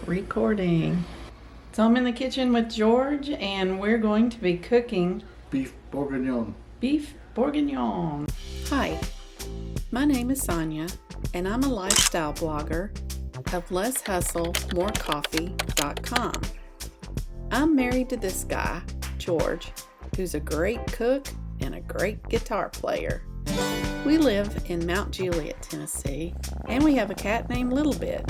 Recording. So I'm in the kitchen with George and we're going to be cooking Beef Bourguignon. Beef Bourguignon. Hi, my name is Sonya and I'm a lifestyle blogger of LessHustleMoreCoffee.com. I'm married to this guy, George, who's a great cook and a great guitar player. We live in Mount Juliet, Tennessee, and we have a cat named Little Bit,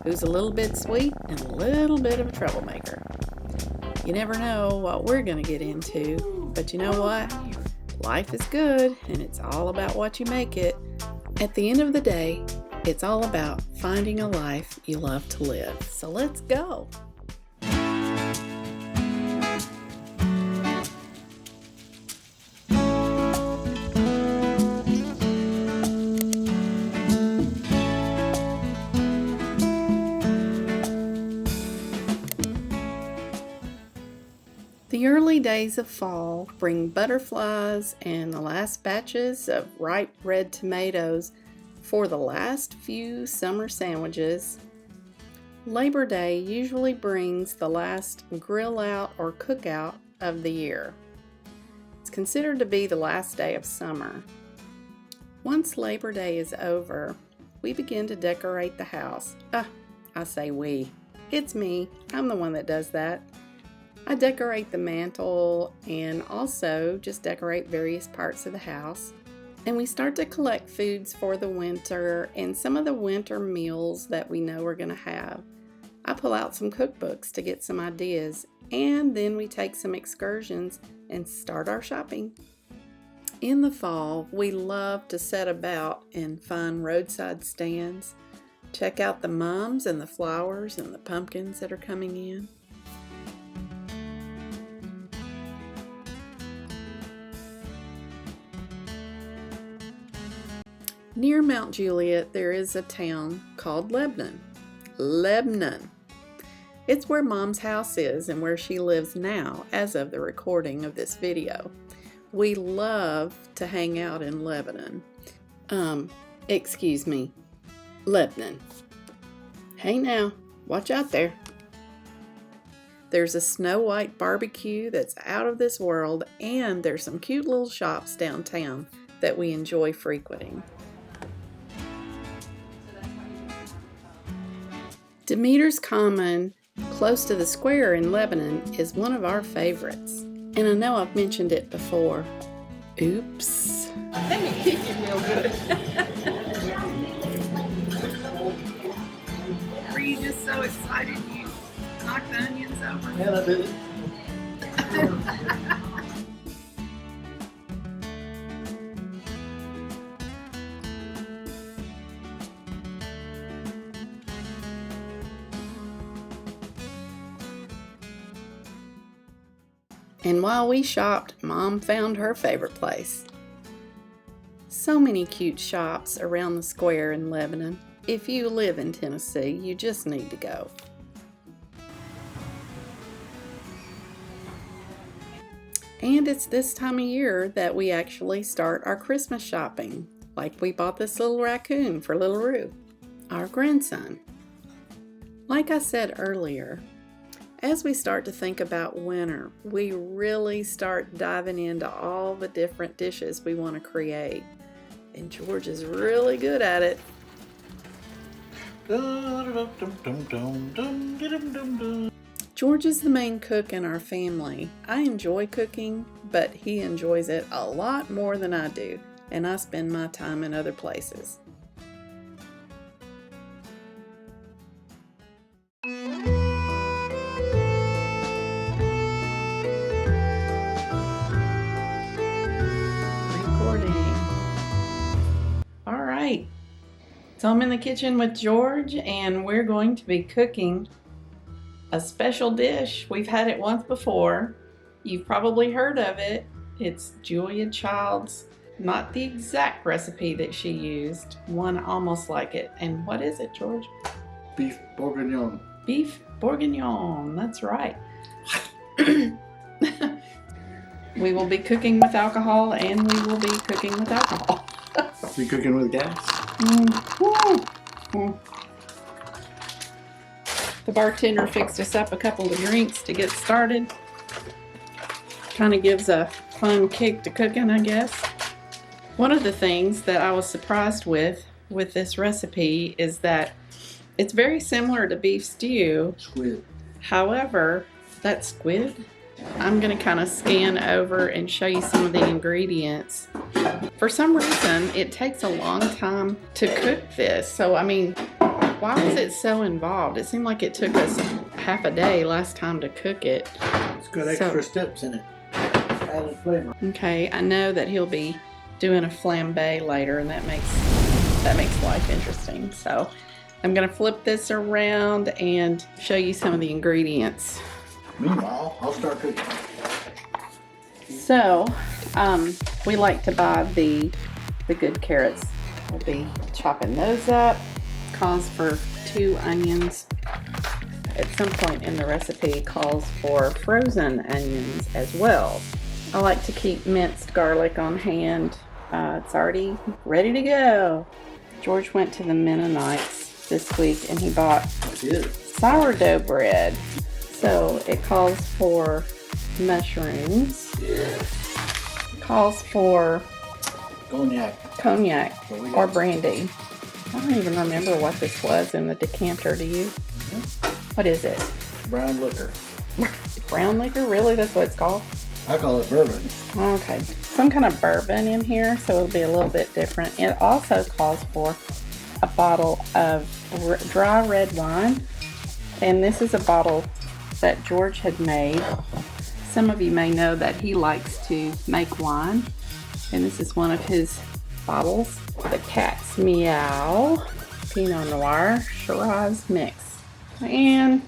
who's a little bit sweet and a little bit of a troublemaker. You never know what we're going to get into, but you know what? Life is good, and it's all about what you make it. At the end of the day, it's all about finding a life you love to live. So let's go. The early days of fall bring butterflies and the last batches of ripe red tomatoes for the last few summer sandwiches. Labor Day usually brings the last grill out or cookout of the year. It's considered to be the last day of summer. Once Labor Day is over, we begin to decorate the house. I say we. It's me. I'm the one that does that. I decorate the mantle and also just decorate various parts of the house. And we start to collect foods for the winter and some of the winter meals that we know we're going to have. I pull out some cookbooks to get some ideas, and then we take some excursions and start our shopping. In the fall, we love to set about and find roadside stands, check out the mums and the flowers and the pumpkins that are coming in. Near Mount Juliet, there is a town called Lebanon. Lebanon. It's where Mom's house is and where she lives now as of the recording of this video. We love to hang out in Lebanon. Lebanon. Hey now, watch out there. There's a snow white barbecue that's out of this world, and there's some cute little shops downtown that we enjoy frequenting. Demeter's Common, close to the square in Lebanon, is one of our favorites. And I know I've mentioned it before. Oops. Let me kick you real good. Were you just so excited you knocked the onions over? Yeah, I did it. And while we shopped, Mom found her favorite place. So many cute shops around the square in Lebanon. If you live in Tennessee, you just need to go. And it's this time of year that we actually start our Christmas shopping. Like we bought this little raccoon for little Roo, our grandson. Like I said earlier, as we start to think about winter, we really start diving into all the different dishes we want to create. And George is really good at it. George is the main cook in our family. I enjoy cooking, but he enjoys it a lot more than I do, and I spend my time in other places. Alright, so I'm in the kitchen with George and we're going to be cooking a special dish. We've had it once before. You've probably heard of it. It's Julia Child's, not the exact recipe that she used, one almost like it. And what is it, George? Beef Bourguignon. Beef Bourguignon, that's right. We will be cooking with alcohol and we will be cooking with alcohol. You cooking with gas? The bartender fixed us up a couple of drinks to get started. Kind of gives a fun kick to cooking, I guess. One of the things that I was surprised with this recipe is that it's very similar to beef stew. Squid. However, that squid, I'm going to kind of scan over and show you some of the ingredients. For some reason, it takes a long time to cook this. So, I mean, why was it so involved? It seemed like it took us half a day last time to cook it. It's got extra steps in it. Added flavor. Okay, I know that he'll be doing a flambay later, and that makes life interesting. So I'm gonna flip this around and show you some of the ingredients. Meanwhile, I'll start cooking. So we like to buy the good carrots. We'll be chopping those up. Calls for 2 onions. At some point in the recipe, it calls for frozen onions as well. I like to keep minced garlic on hand. It's already ready to go. George went to the Mennonites this week and he bought sourdough bread. So it calls for mushrooms. Calls for cognac or brandy. I don't even remember what this was in the decanter. Do you? What is it? Brown liquor. Brown liquor? Really? That's what it's called? I call it bourbon. Okay. Some kind of bourbon in here, so it'll be a little bit different. It also calls for a bottle of dry red wine. And this is a bottle that George had made. Some of you may know that he likes to make wine. And this is one of his bottles. The Cat's Meow Pinot Noir Shiraz Mix. And,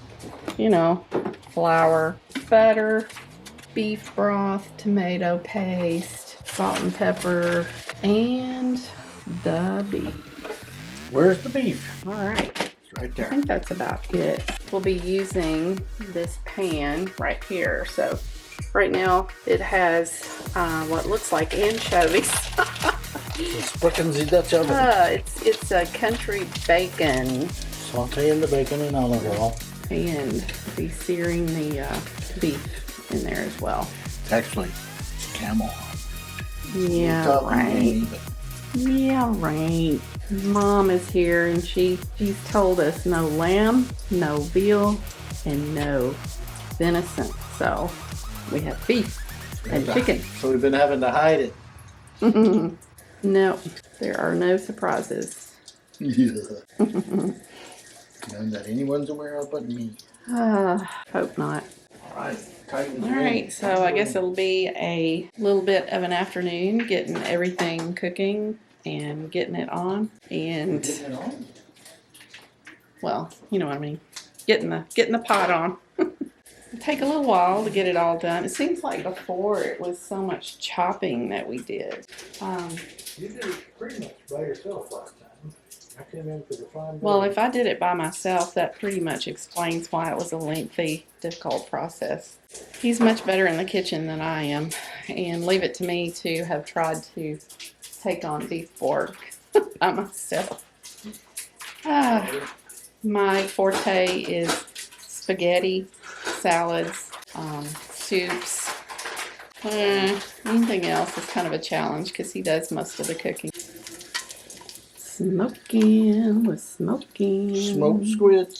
you know, flour, butter, beef broth, tomato paste, salt and pepper, and the beef. Where's the beef? All right. It's right I there. think that's about it. We'll be using this pan right here. So right now it has what looks like anchovies. It's a country bacon. Sauteing the bacon in olive oil. And be searing the beef in there as well. Actually, it's camel. Yeah, right. Yeah, right. Mom is here and she's told us no lamb, no veal, and no venison. So we have beef and chicken. So we've been having to hide it. No, there are no surprises. Yeah. None that anyone's aware of but me. Hope not. All right, so I guess it'll be a little bit of an afternoon getting everything cooking and getting it on. And, well, you know what I mean. Getting the pot on. It'll take a little while to get it all done. It seems like before it was so much chopping that we did. You did it pretty much by yourself last time. I came in for the fine. Well, if I did it by myself, that pretty much explains why it was a lengthy, difficult process. He's much better in the kitchen than I am, and leave it to me to have tried to take on Beef Bourg by myself. My forte is spaghetti, salads, soups. Anything else is kind of a challenge because he does most of the cooking. Smoking. Smoked squid.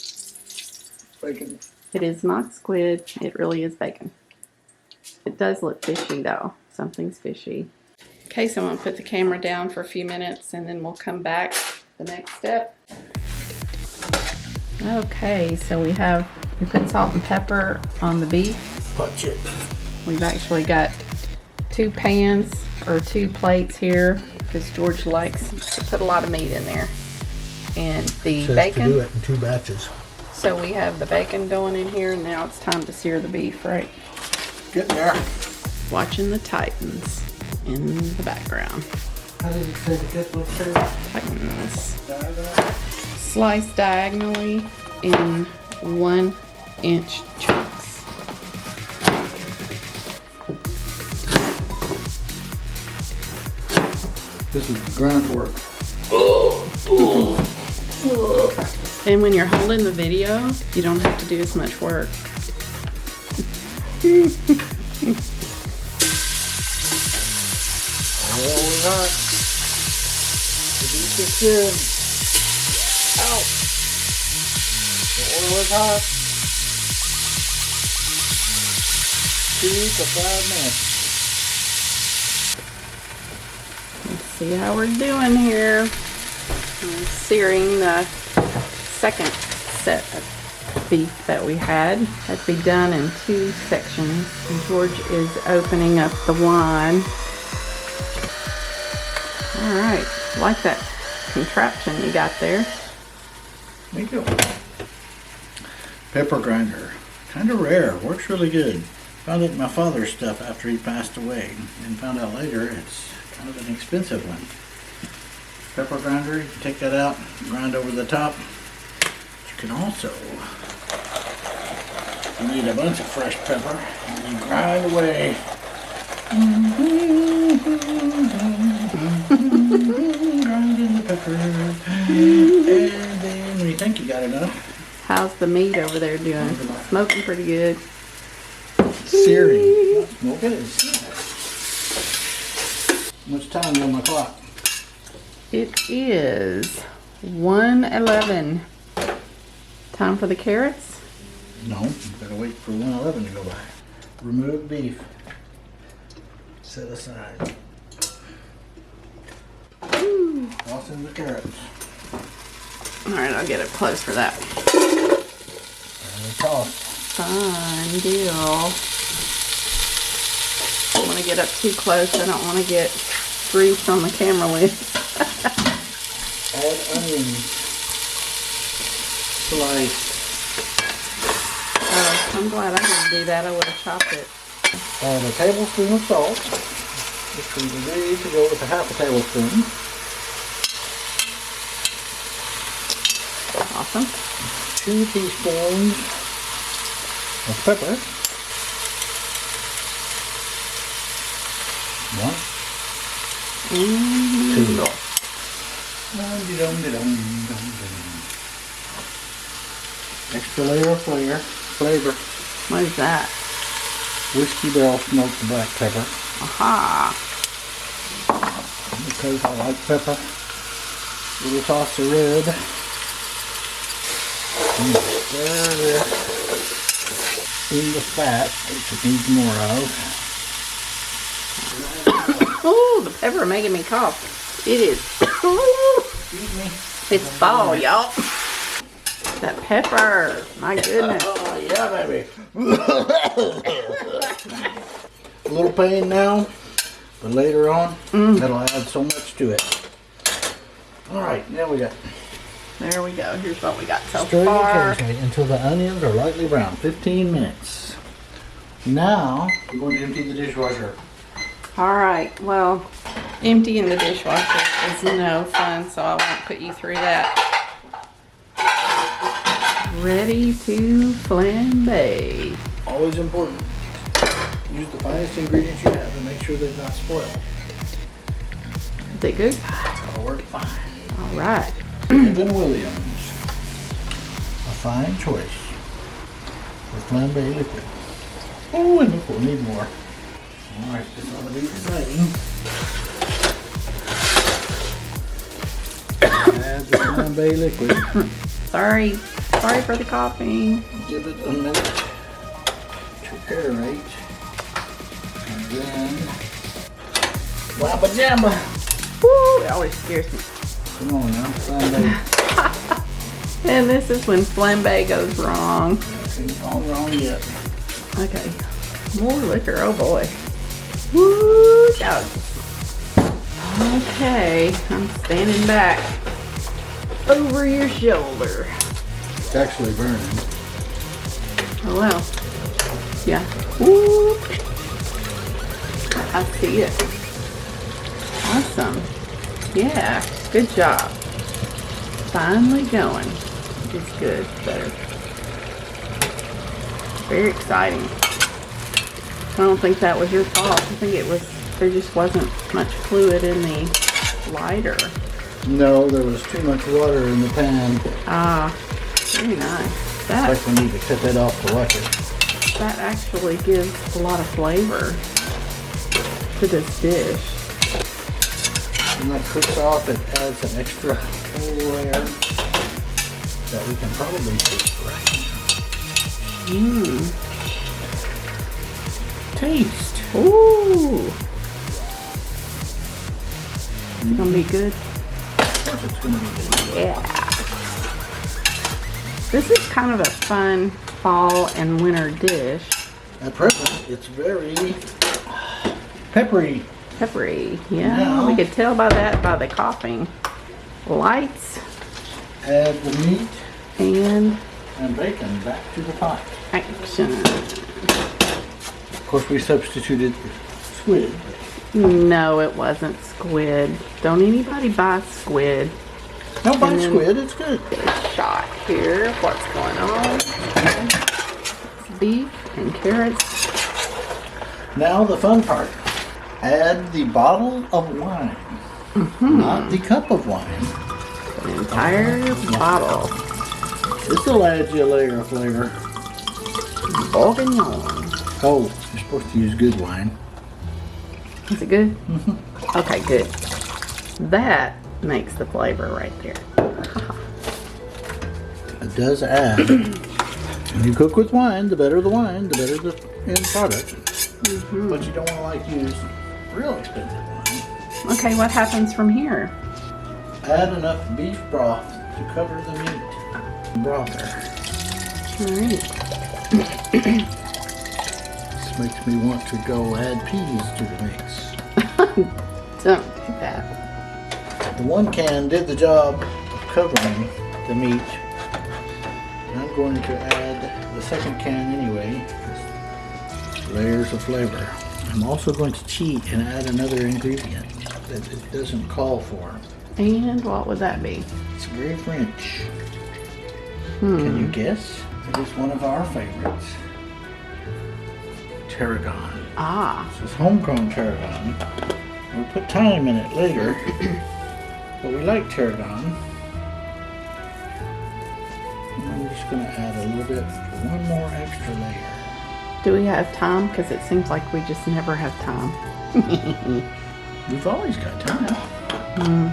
Bacon. It is not squid. It really is bacon. It does look fishy though. Something's fishy. Okay, so I'm going to put the camera down for a few minutes and then we'll come back the next step. Okay, so we put salt and pepper on the beef. Punch it. We've actually got 2 pans or 2 plates here because George likes to put a lot of meat in there. And the bacon. To do it in 2 batches. So we have the bacon going in here and now it's time to sear the beef, right? Getting there. Watching the Titans in the background. How does it say the kids look there? Titans. Slice diagonally in 1-inch chunks. This is grunt work. And when you're holding the video, you don't have to do as much work. Oil is hot. The beef is good. Ow! The oil is hot. 2 to 5 minutes. Let's see how we're doing here. I'm searing the second set of beef that we had. Had to be done in 2 sections. And George is opening up the wine. Alright, like that contraption you got there. Thank you. Pepper grinder. Kind of rare. Works really good. Found it in my father's stuff after he passed away. And found out later it's kind of an expensive one. Pepper grinder, you can take that out, grind over the top. You can also, you need a bunch of fresh pepper, and you grind away. Grinding the pepper. And then when you think you got enough, How's the meat over there doing? Smoking pretty good. searing. Smoking it. How much time is on my clock? It is 1:11. Time for the carrots? No, gotta wait for 1:11 to go by. Remove beef. Set aside. Toss in the carrots. Alright, I'll get up close for that. And toss. Fine deal. Don't want to get up too close. I don't want to get grease on the camera lens. Add onions. Slice. Oh, I'm glad I didn't do that. I would have chopped it. Add a tablespoon of salt, which we agreed to go with a half a tablespoon. Awesome. 2 teaspoons of pepper. 1, 2. Extra layer of flavor. What is that? Whiskey barrel smoked black pepper. Aha. Because I like pepper. Little toss of red. And stir this in the fat, which it needs more of. Oh, the pepper making me cough. It is. Excuse me. It's fall, y'all. That pepper. My goodness. Oh, yeah, baby. A little pain now, but later on, that'll add so much to it. All right, now we got. There we go. Here's what we got so Stir far. occasionally until the onions are lightly brown. 15 minutes. Now, we're going to empty the dishwasher. Alright, well, emptying the dishwasher is no fun, so I won't put you through that. Ready to flambe. Always important. Use the finest ingredients you have and make sure they're not spoiled. Is it good? It'll work fine. Alright. Evan Williams. A fine choice for flambe liquid. Oh, and look, we'll need more. Alright, this ought to be exciting. Add the flambe liquid. Sorry for the coughing. Give it a minute to aerate. And then, wabba jabba. Woo, it always scares me. Come on now, flambe. And this is when flambe goes wrong. Ain't gone wrong yet. Okay, more liquor, oh boy. Woo, dog. Okay, I'm standing back over your shoulder. It's actually burning. Oh well. Yeah. Woo. I see it. Awesome. Yeah, good job. Finally going. It's good. Better. Very exciting. I don't think that was your fault. I think it was, there just wasn't much fluid in the lighter. No, there was too much water in the pan. Ah, Very nice. It's like we need to cut that off to watch it. That actually gives a lot of flavor to this dish. When that cooks off, it adds an extra layer that we can probably taste right now. Taste. Ooh. It's gonna be good. Of course it's gonna be good. Yeah. This is kind of a fun fall and winter dish. At present, it's very peppery. Peppery, yeah. Now, we could tell by that, by the coughing. Lights. Add the meat And bacon back to the pot. action. Of course, we substituted squid. No, it wasn't squid. Don't anybody buy squid. Don't buy And then- squid, it's good. Shot here. What's going on? Beef and carrots. Now the fun part. Add the bottle of wine, not the cup of wine. An entire bottle. This will add you a layer of flavor. Bourguignon. Oh, you're supposed to use good wine. Is it good? Okay, good. That makes the flavor right there. It does add. When you cook with wine, the better the wine, the better the end product. But you don't want to use real expensive wine. Okay, what happens from here? Add enough beef broth to cover the meat. Brother. Alright. This makes me want to go add peas to the mix. Don't do that. The one can did the job of covering the meat. And I'm going to add the second can anyway. Layers of flavor. I'm also going to cheat and add another ingredient that it doesn't call for. And what would that be? It's very French. Can you guess? It is one of our favorites. Tarragon. Ah, This is homegrown tarragon. We'll put thyme in it later, but we like tarragon. And I'm just going to add a little bit, one more extra layer. do we have time? Because it seems like we just never have time. We've always got time.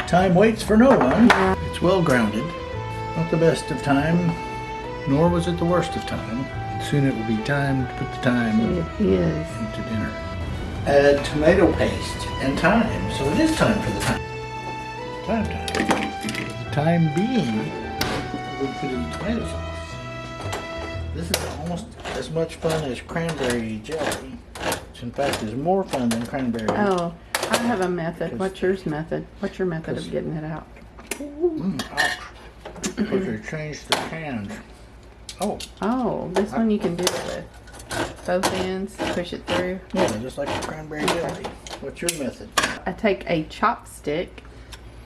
Time waits for no one. It's well grounded. Not the best of time, nor was it the worst of time. Soon it will be time to put the time It is. into dinner. Add tomato paste and thyme. So it is time for the time. Time. The time being, we'll put in tomato sauce. This is almost as much fun as cranberry jelly. Which in fact is more fun than cranberry. Oh, I have a method. What's your method? What's your method of getting it out? Ouch. Because they changed the cans. Oh, Oh, this one you can do it with both ends. Push it through. yeah, just like the cranberry jelly. What's your method? I take a chopstick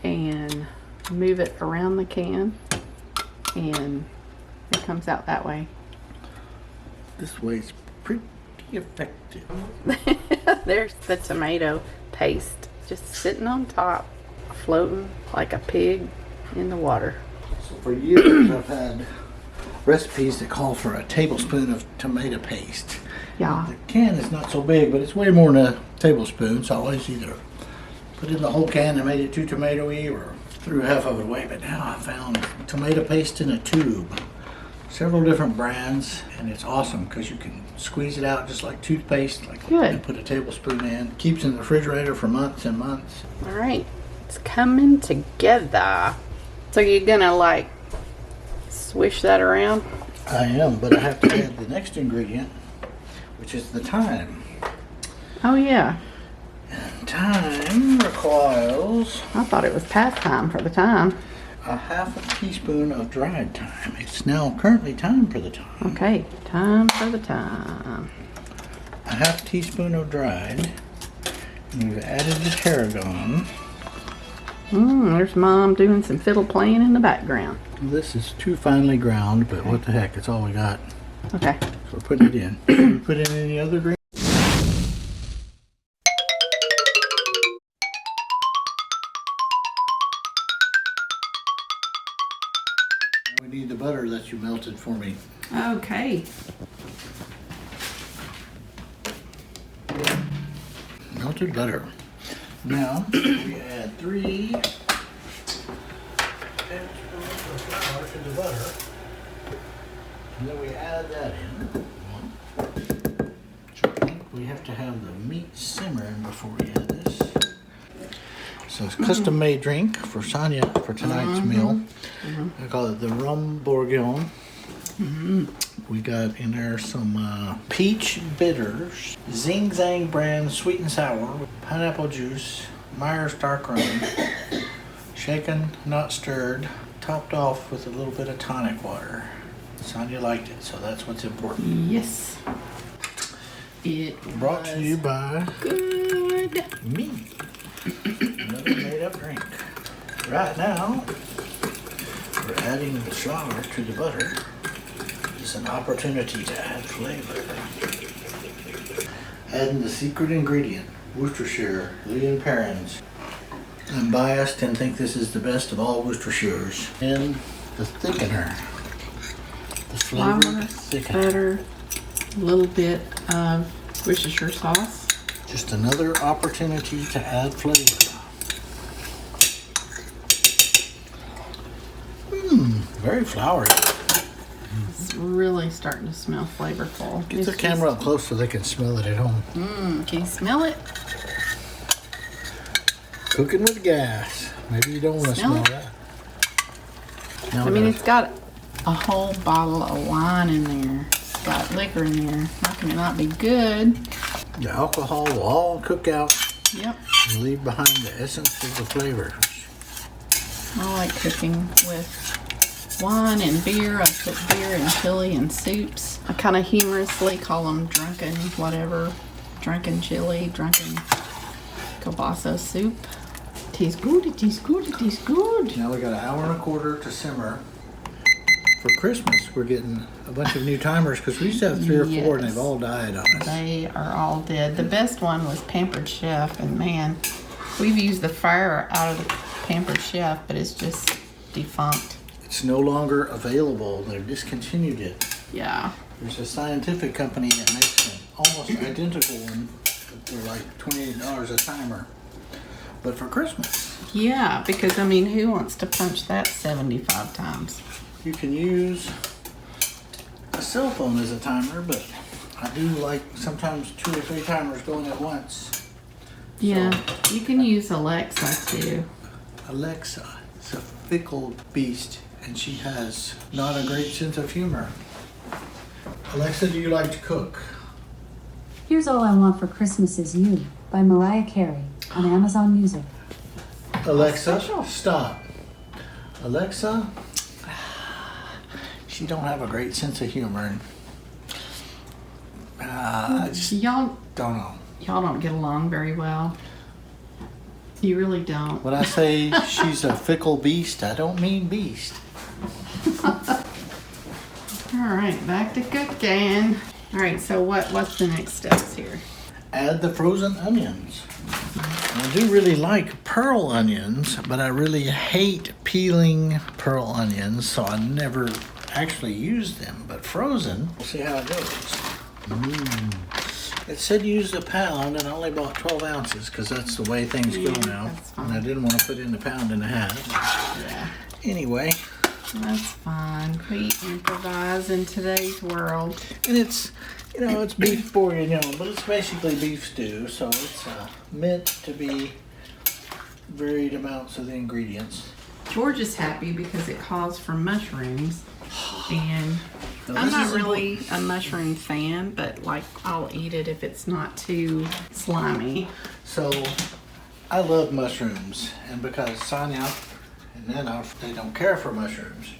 and move it around the can, and it comes out that way. This way is pretty effective. There's the tomato paste just sitting on top, floating like a pig in the water. So for years I've had recipes that call for a tablespoon of tomato paste. Yeah. The can is not so big, but it's way more than a tablespoon, so I always either put in the whole can and made it too tomatoey or threw half of it away. But now I found tomato paste in a tube. Several different brands, and it's awesome because you can squeeze it out just like toothpaste, like Good. and put a tablespoon in. Keeps in the refrigerator for months and months. All right, it's coming together. So you're gonna like swish that around? I am, but I have to add the next ingredient, which is the thyme. Oh yeah, Thyme requires I thought it was past time for the time. a half a teaspoon of dried thyme. It's now currently time for the thyme. Okay, time for the time. A half teaspoon of dried. And we've added the tarragon. There's Mom doing some fiddle playing in the background. This is too finely ground, but what the heck, it's all we got. Okay. So we're putting it in. Should we put in any other green? We need the butter that you melted for me. Okay. Melted butter. Now we add 3 tablespoons of flour to the butter. And then we add that in. We have to have the meat simmering before we add this. So it's a custom made drink for Sonya for tonight's meal. I call it the Beef Bourguignon. We got in there some peach bitters, Zing Zang brand sweet and sour, pineapple juice, Myers dark rum, shaken, not stirred, topped off with a little bit of tonic water. Sonya liked it, so that's what's important. Yes. It Brought to you by good. me. Another made up drink. Right now, we're adding flour to the butter. It's an opportunity to add flavor. Adding the secret ingredient, Worcestershire, Lee & Perrins. I'm biased and think this is the best of all Worcestershires. And the thickener. The Flour, thickener. butter, a little bit of Worcestershire sauce. Just another opportunity to add flavor. Very floury. It's really starting to smell flavorful. Get the camera up close so they can smell it at home. Can you smell it? Cooking with gas. Maybe you don't want to smell that. Now I mean, it's got a whole bottle of wine in there. It's got liquor in there. How can it not be good? the alcohol will all cook out Yep. and leave behind the essence of the flavors. I like cooking with wine and beer. I put beer and chili and soups. I kind of humorously call them drunken whatever. Drunken chili, drunken kielbasa soup. It tastes good, it tastes good, it tastes good. Now we got an hour and a quarter to simmer. For Christmas, we're getting a bunch of new timers because we used to have 3 or 4 and they've all died on us. They are all dead. The best one was Pampered Chef, and man, we've used the fire out of the Pampered Chef, but it's just defunct. It's no longer available. They've discontinued it. Yeah. There's a scientific company that makes an almost identical one for like $28 a timer. But for Christmas, Yeah, because I mean, who wants to punch that 75 times? you can use a cell phone as a timer, but I do like sometimes 2 or 3 timers going at once. Yeah, you can use Alexa too. Alexa is a fickle beast, and she has not a great sense of humor. Alexa, do you like to cook? Here's All I Want for Christmas Is You by Mariah Carey on Amazon Music. Alexa, Special. stop. Alexa, she don't have a great sense of humor. I just Y'all don't know. don't get along very well. You really don't. When I say she's a fickle beast, I don't mean beast. All right, back to cooking. All right, so what's the next steps here? Add the frozen onions. I do really like pearl onions, but I really hate peeling pearl onions, so I never actually use them. But frozen, we'll see how it goes. It said use a pound, and I only bought 12 ounces because that's the way things go now. That's fine. And I didn't want to put in a pound and a half. Yeah, Anyway, that's fine. We improvise in today's world. and it's, it's beef bourguignon, but it's basically beef stew, so it's meant to be varied amounts of the ingredients. George is happy because it calls for mushrooms, and Now, I'm this not is really a mushroom fan, but like I'll eat it if it's not too slimy. So, I love mushrooms, and because Sonya and Nana, they don't care for mushrooms,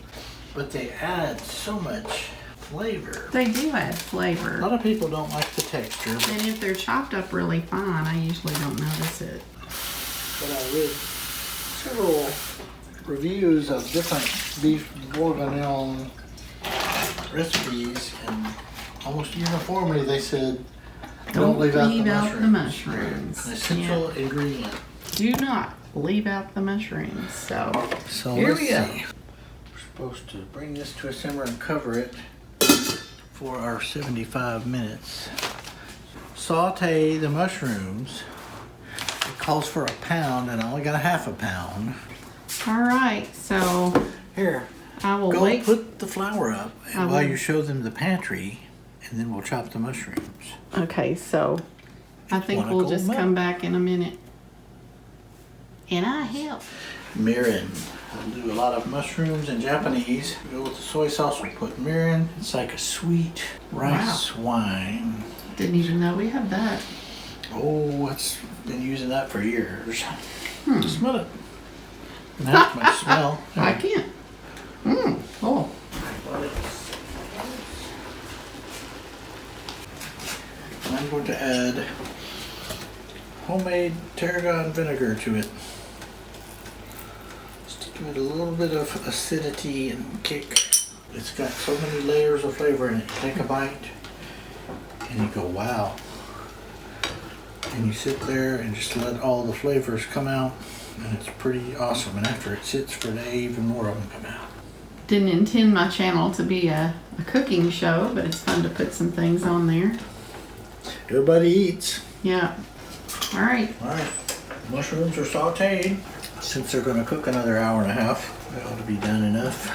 but they add so much flavor. They do add A flavor, lot of people don't like the texture, and if they're chopped up really fine, I usually don't notice it. but I read several reviews of different beef bourguignon recipes, and almost uniformly they said don't leave out the mushrooms. An essential ingredient. Do not leave out the mushrooms. So So here let's we go. see. Supposed to bring this to a simmer and cover it for our 75 minutes. Saute the mushrooms. It calls for a pound and I only got a half a pound. All right, so Here, I will go wait. put the flour up and while you show them the pantry, and then we'll chop the mushrooms. Okay, so I think we'll just come back in a minute. And I help. Mirin. We'll do a lot of mushrooms in Japanese. Go with the soy sauce, we'll put mirin. It's like a sweet rice wine. Didn't even know we had that. Oh, it's been using that for years. Smell it. Not much smell. I can't. Oh. I'm going to add homemade tarragon vinegar to it. Just to give it a little bit of acidity and kick. It's got so many layers of flavor in it. Take a bite and you go, wow. And you sit there and just let all the flavors come out, and it's pretty awesome. And after it sits for a day, even more of them come out. Didn't intend my channel to be a cooking show, but it's fun to put some things on there. Everybody eats. Yeah. All right. All right. Mushrooms are sauteed. Since they're going to cook another hour and a half, they ought to be done enough.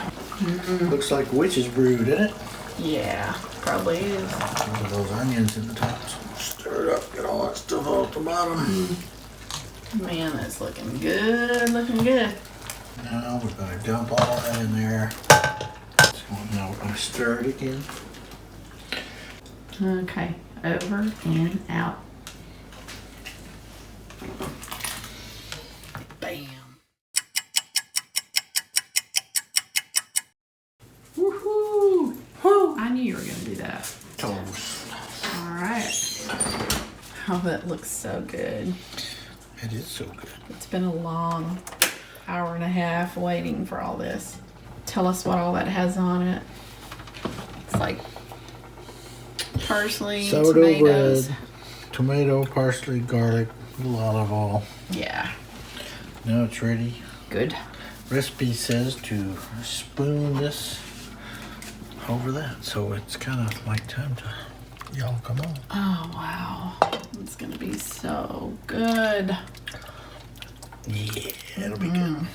Looks like witch's brew, didn't it? Yeah, probably is. Look at those onions in the top. So stir it up, get all that stuff off the bottom. Man, that's looking good, looking good. Now we're going to dump all that in there. So now we're going to stir it again. Okay, over and out. Bam. Woohoo! Woo! I knew you were going to do that. Toast. All right. Oh, that looks so good. It is so good. It's been a long hour and a half waiting for all this. Tell us what all that has on it. It's like parsley, Sourdough tomatoes. bread, tomato, parsley, garlic, a little olive oil. Yeah. Now it's ready. Good. Recipe says to spoon this over that, so it's kind of like time to y'all come on. Oh, wow. It's going to be so good. Yeah, it'll be good.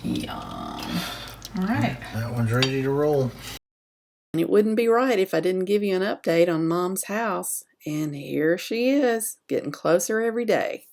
Yum. All right. That one's ready to roll. And it wouldn't be right if I didn't give you an update on Mom's house. And here she is, getting closer every day.